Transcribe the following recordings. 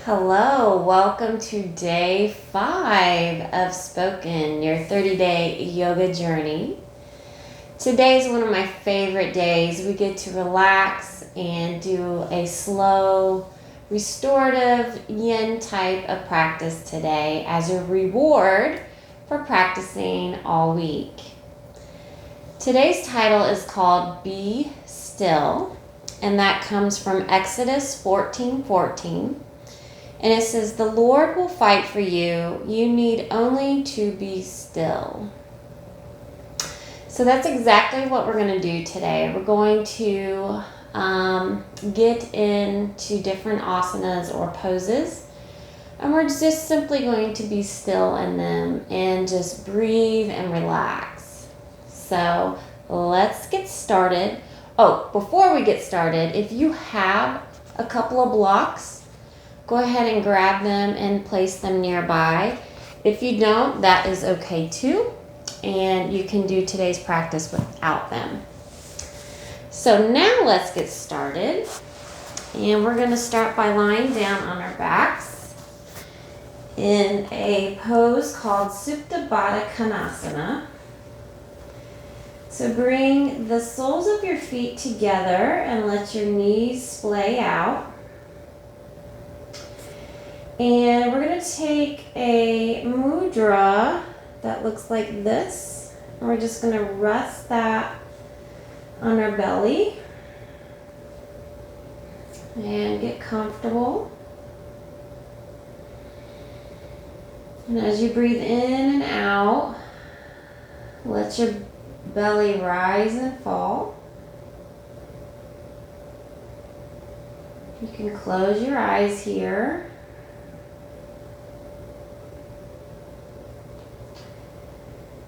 Hello, welcome to day 5 of Spoken, your 30-day yoga journey. Today is one of my favorite days. We get to relax and do a slow, restorative yin type of practice today as a reward for practicing all week. Today's title is called Be Still, and that comes from Exodus 14:14. And it says, "The Lord will fight for you. You need only to be still." So that's exactly what we're going to do today. We're going to get into different asanas or poses. And we're just simply going to be still in them and just breathe and relax. So let's get started. Oh, before we get started, if you have a couple of blocks, go ahead and grab them and place them nearby. If you don't, that is okay too. And you can do today's practice without them. So now let's get started. And we're going to start by lying down on our backs in a pose called Supta Baddha Konasana. So bring the soles of your feet together and let your knees splay out. And we're going to take a mudra that looks like this. And we're just going to rest that on our belly and get comfortable. And as you breathe in and out, let your belly rise and fall. You can close your eyes here.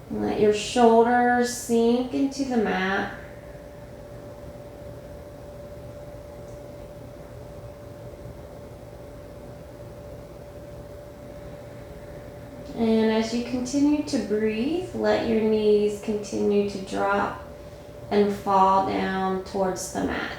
Let your shoulders sink into the mat. And as you continue to breathe, let your knees continue to drop and fall down towards the mat.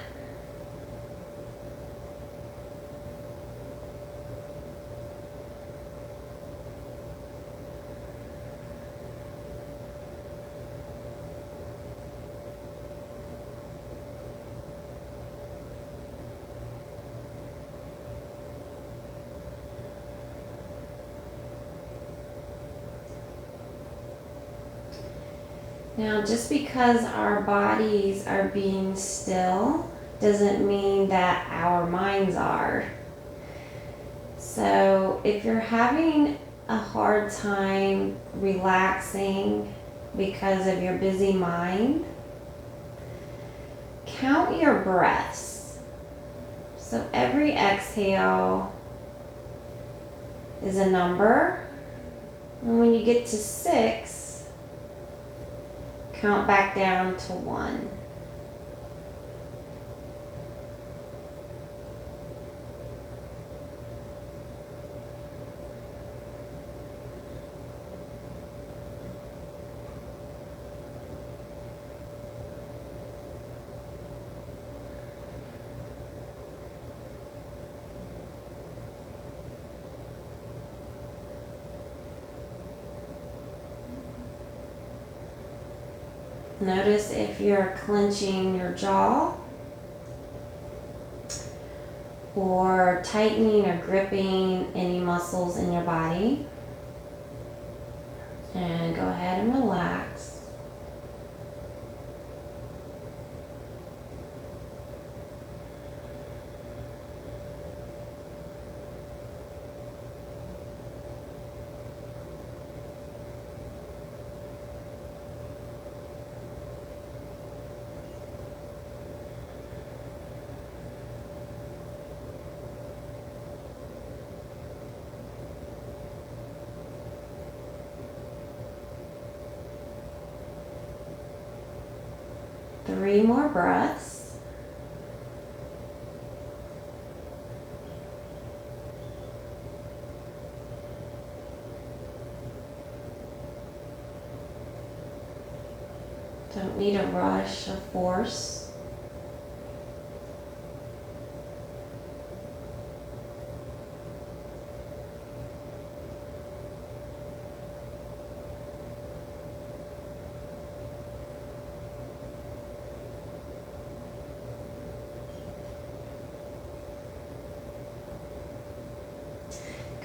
Now, just because our bodies are being still doesn't mean that our minds are. So if you're having a hard time relaxing because of your busy mind, count your breaths. So every exhale is a number. And when you get to 6, count back down to 1. Notice if you're clenching your jaw or tightening or gripping any muscles in your body. And go ahead and relax. Three more breaths. Don't need a rush or force.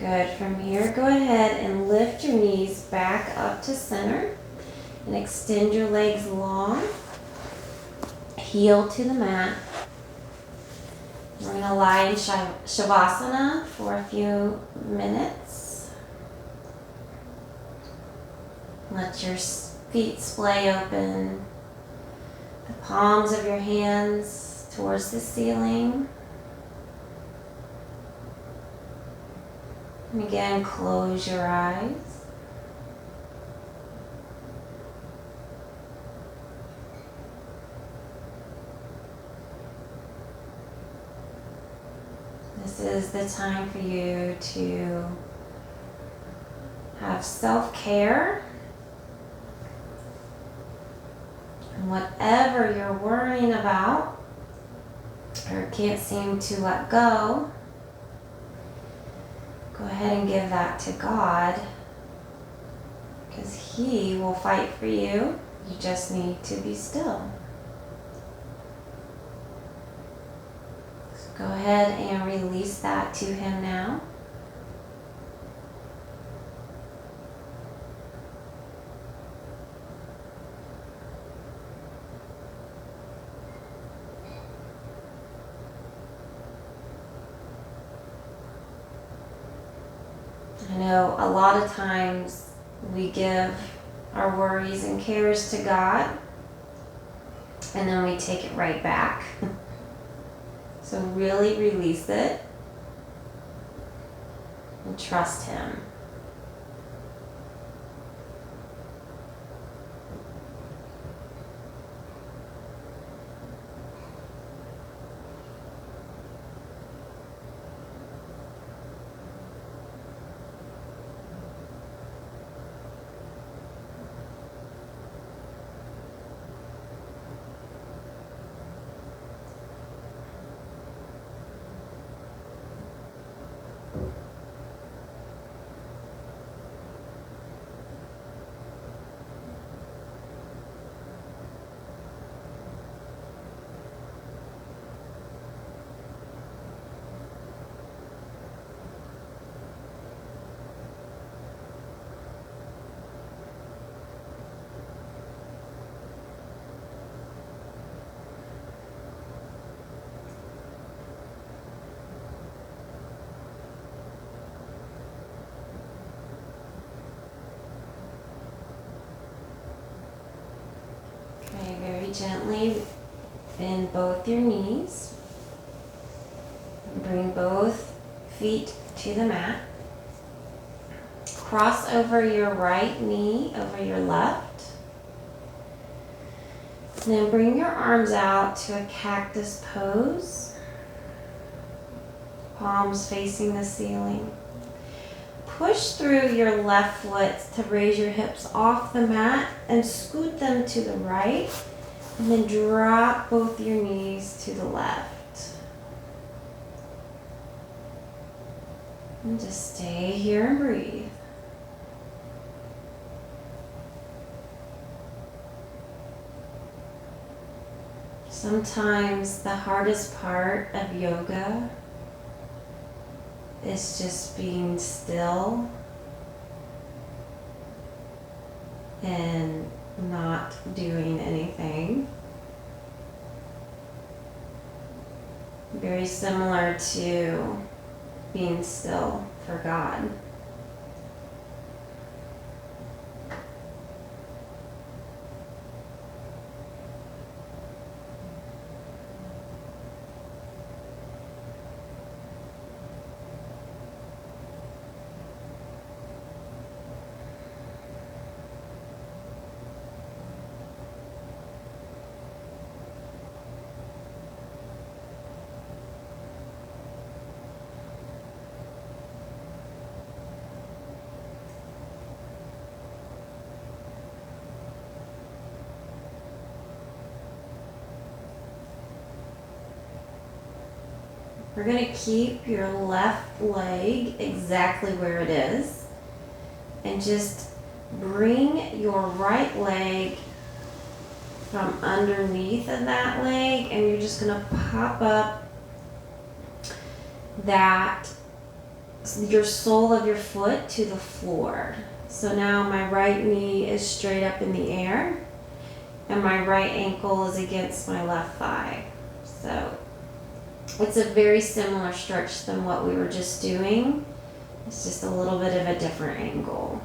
Good. From here, go ahead and lift your knees back up to center and extend your legs long. Heel to the mat. We're going to lie in Shavasana for a few minutes. Let your feet splay open. The palms of your hands towards the ceiling. And again, close your eyes. This is the time for you to have self-care. And whatever you're worrying about or can't seem to let go, go ahead and give that to God, because He will fight for you. You just need to be still. So go ahead and release that to Him now. I know a lot of times we give our worries and cares to God, and then we take it right back. So really release it and trust Him. Okay, very gently bend both your knees. Bring both feet to the mat. Cross over your right knee over your left. Then bring your arms out to a cactus pose. Palms facing the ceiling. Push through your left foot to raise your hips off the mat and scoot them to the right. And then drop both your knees to the left. And just stay here and breathe. Sometimes the hardest part of yoga is just being still and not doing anything. Very similar to being still for God. We're going to keep your left leg exactly where it is and just bring your right leg from underneath of that leg, and you're just going to pop up that your sole of your foot to the floor. So now my right knee is straight up in the air and my right ankle is against my left thigh. So it's a very similar stretch than what we were just doing. It's just a little bit of a different angle.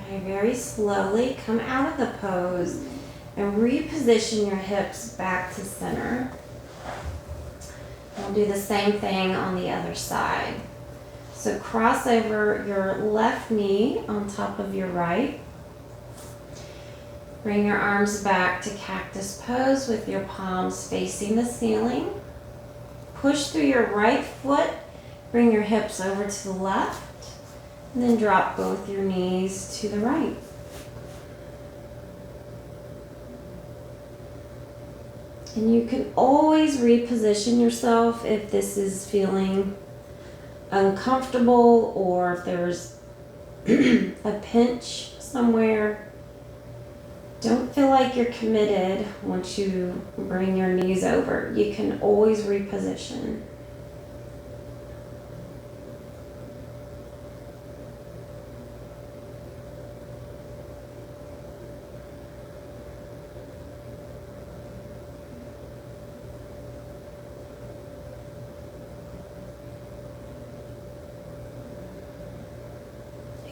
Okay, very slowly come out of the pose and reposition your hips back to center. We'll do the same thing on the other side. So cross over your left knee on top of your right. Bring your arms back to cactus pose with your palms facing the ceiling. Push through your right foot, bring your hips over to the left, and then drop both your knees to the right. And you can always reposition yourself if this is feeling uncomfortable or if there's a pinch somewhere. Don't feel like you're committed once you bring your knees over. You can always reposition.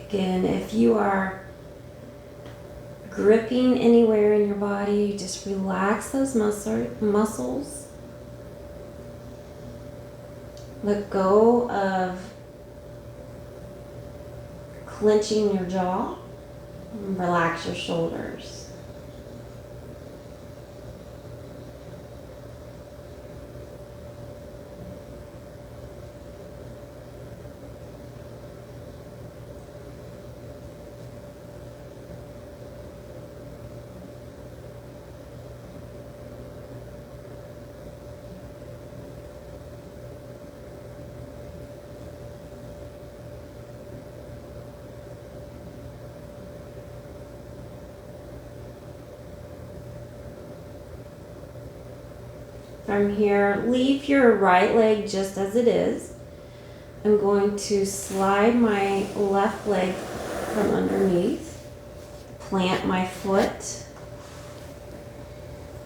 Again, if you are gripping anywhere in your body, just relax those muscles. Let go of clenching your jaw. And relax your shoulders. From here, leave your right leg just as it is. I'm going to slide my left leg from underneath, plant my foot,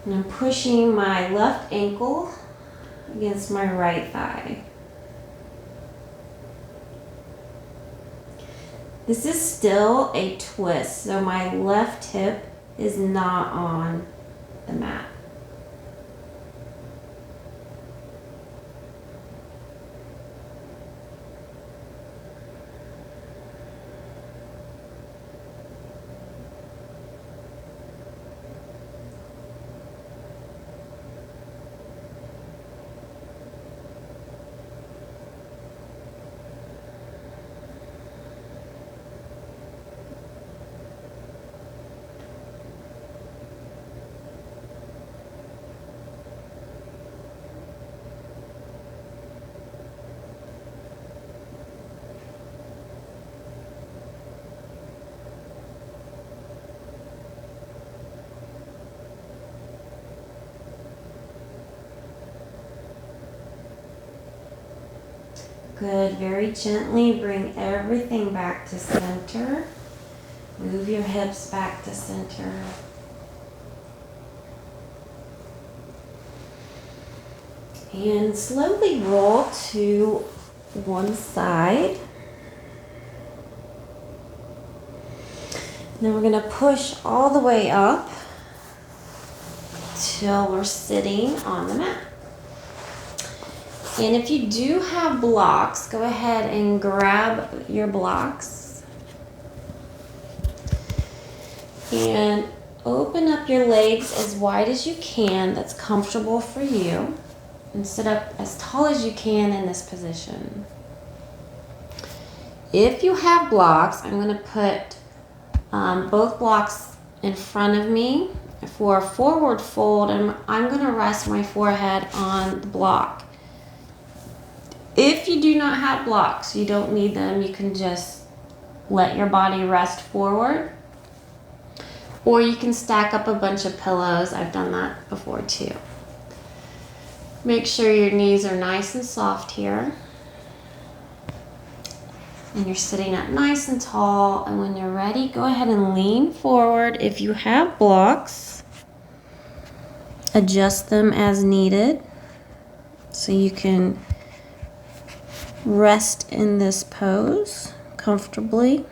and I'm pushing my left ankle against my right thigh. This is still a twist, so my left hip is not on the mat. Good, very gently bring everything back to center. Move your hips back to center. And slowly roll to one side. And then we're going to push all the way up till we're sitting on the mat. And if you do have blocks, go ahead and grab your blocks and open up your legs as wide as you can that's comfortable for you, and sit up as tall as you can in this position. If you have blocks, I'm going to put both blocks in front of me for a forward fold, and I'm going to rest my forehead on the block. If you do not have blocks, you don't need them. You can just let your body rest forward. Or you can stack up a bunch of pillows. I've done that before too. Make sure your knees are nice and soft here. And you're sitting up nice and tall. And when you're ready, go ahead and lean forward. If you have blocks, adjust them as needed so you can rest in this pose comfortably.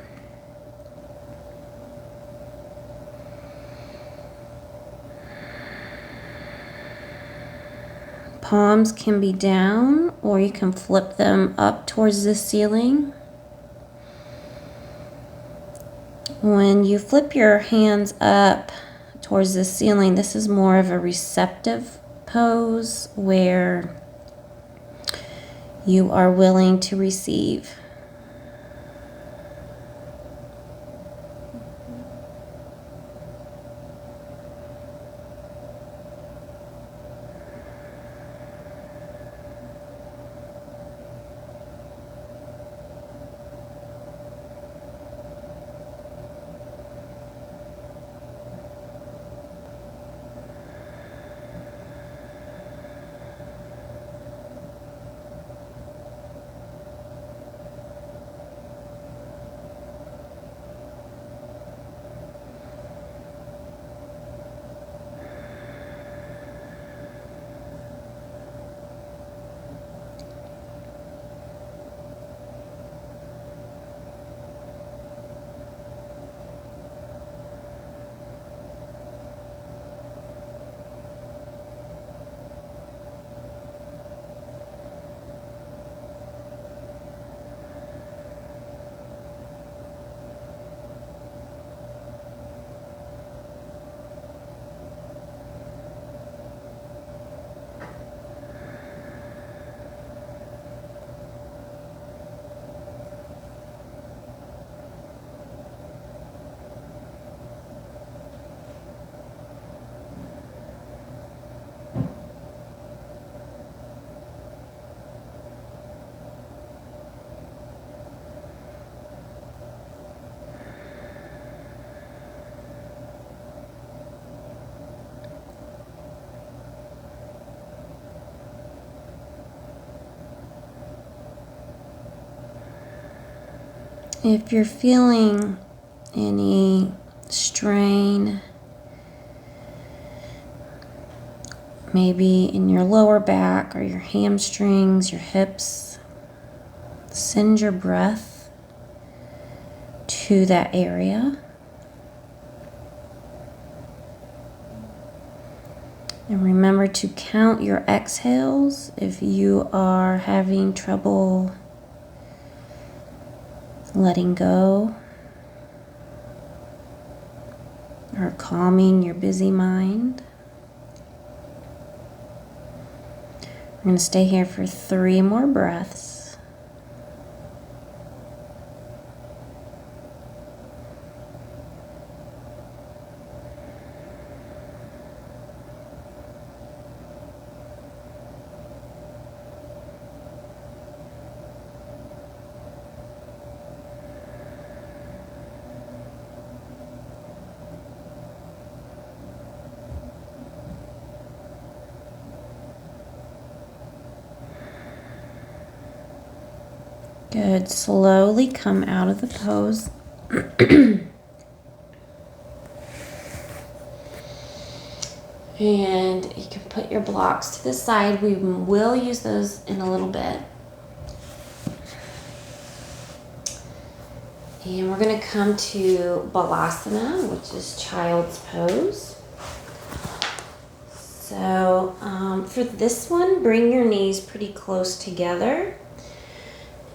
Palms can be down, or you can flip them up towards the ceiling. When you flip your hands up towards the ceiling, this is more of a receptive pose where you are willing to receive. If you're feeling any strain, maybe in your lower back or your hamstrings, your hips, send your breath to that area. And remember to count your exhales if you are having trouble letting go or calming your busy mind. We're going to stay here for 3 more breaths. Good. Slowly come out of the pose. And you can put your blocks to the side. We will use those in a little bit. And we're going to come to Balasana, which is child's pose. So for this one, bring your knees pretty close together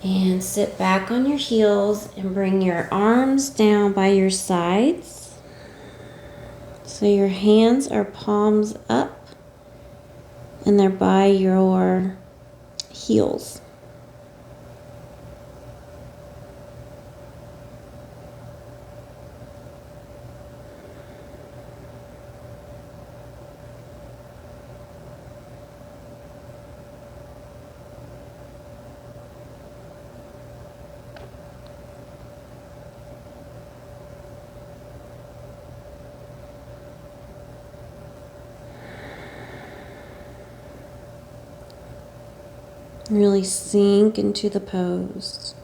and sit back on your heels and bring your arms down by your sides. So your hands are palms up and they're by your heels. Really sink into the pose.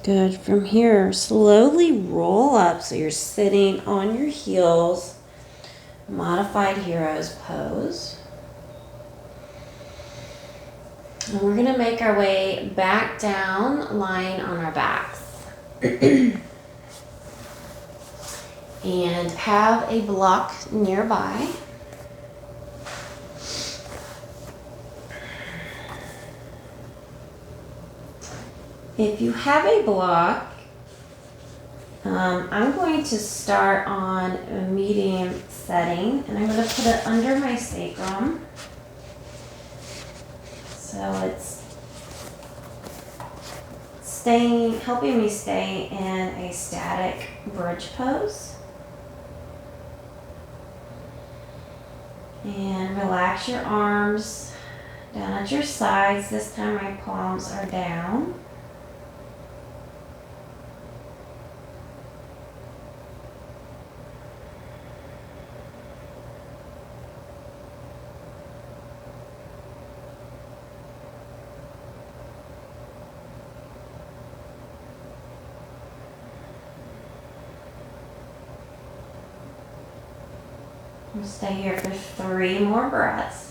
Good. From here, slowly roll up so you're sitting on your heels. Modified Heroes pose. And we're going to make our way back down, lying on our backs. And have a block nearby. If you have a block, I'm going to start on a medium setting, and I'm going to put it under my sacrum. So it's helping me stay in a static bridge pose. And relax your arms down at your sides. This time my palms are down. We'll stay here for 3 more breaths.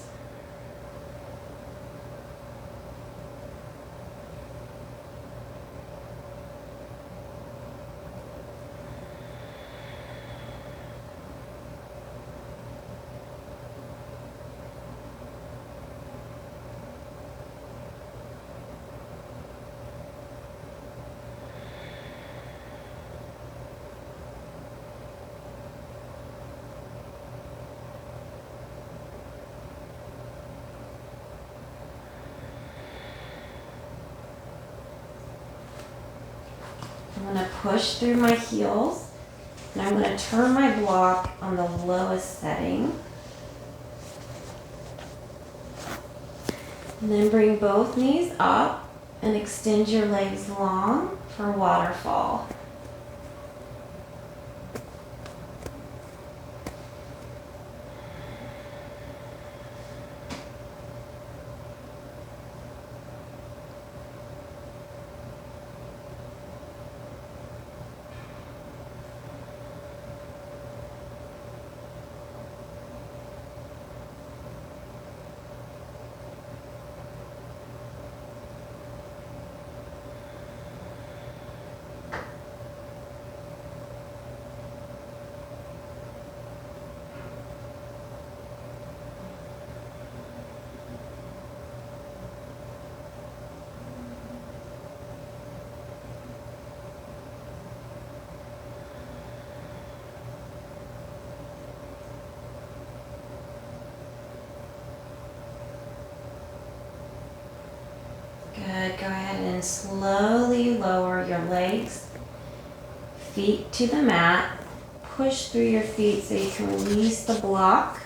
I'm going to push through my heels, and I'm going to turn my block on the lowest setting. And then bring both knees up and extend your legs long for waterfall. Good. Go ahead and slowly lower your legs, feet to the mat. Push through your feet so you can release the block.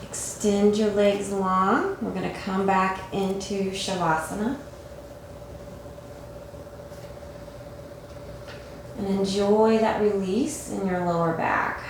Extend your legs long. We're going to come back into Shavasana. And enjoy that release in your lower back.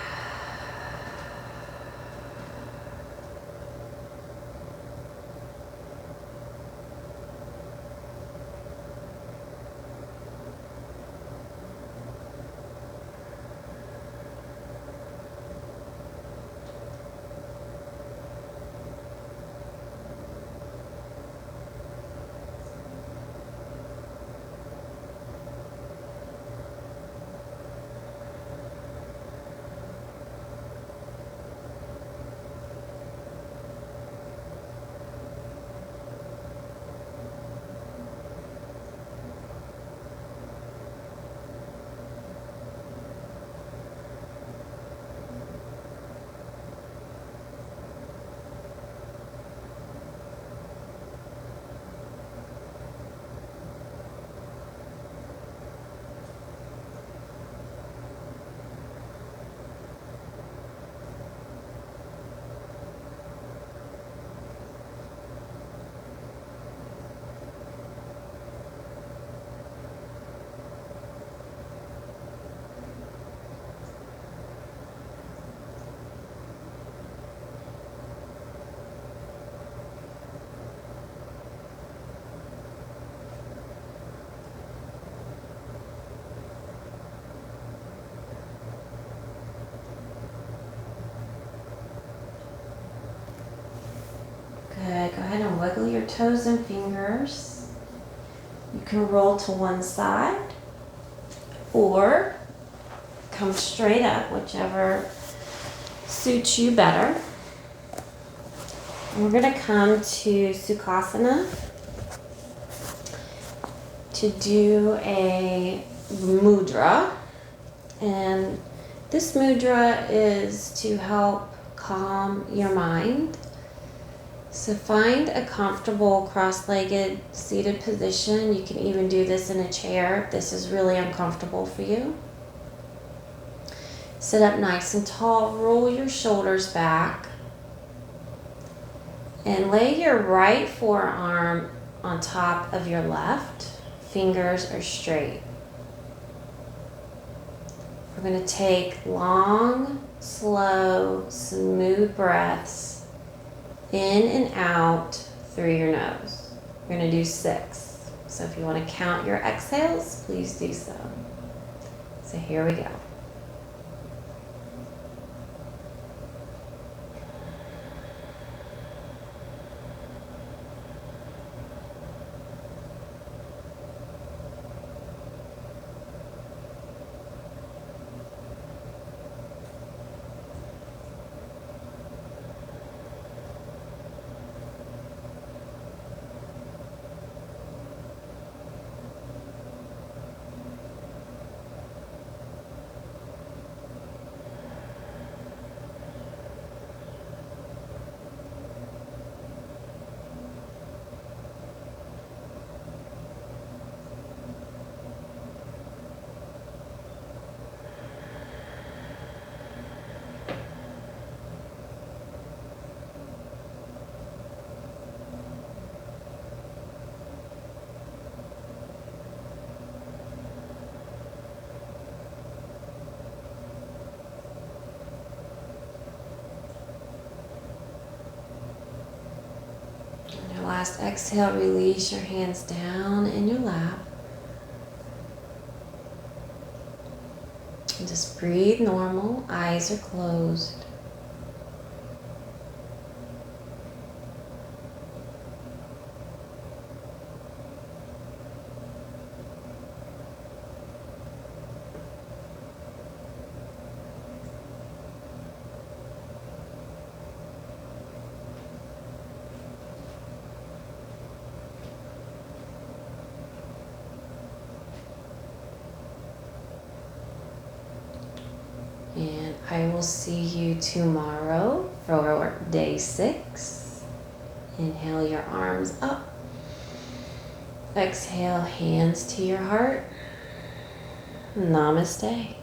wiggle your toes and fingers. You can roll to one side or come straight up, whichever suits you better. We're going to come to Sukhasana to do a mudra. And this mudra is to help calm your mind. So find a comfortable cross-legged seated position. You can even do this in a chair if this is really uncomfortable for you. Sit up nice and tall, roll your shoulders back, and lay your right forearm on top of your left. Fingers are straight. We're going to take long, slow, smooth breaths in and out through your nose. We're going to do 6. So if you want to count your exhales, please do so. So here we go. Last exhale, release your hands down in your lap. And just breathe normal, eyes are closed. And I will see you tomorrow for day 6. Inhale your arms up. Exhale, hands to your heart. Namaste.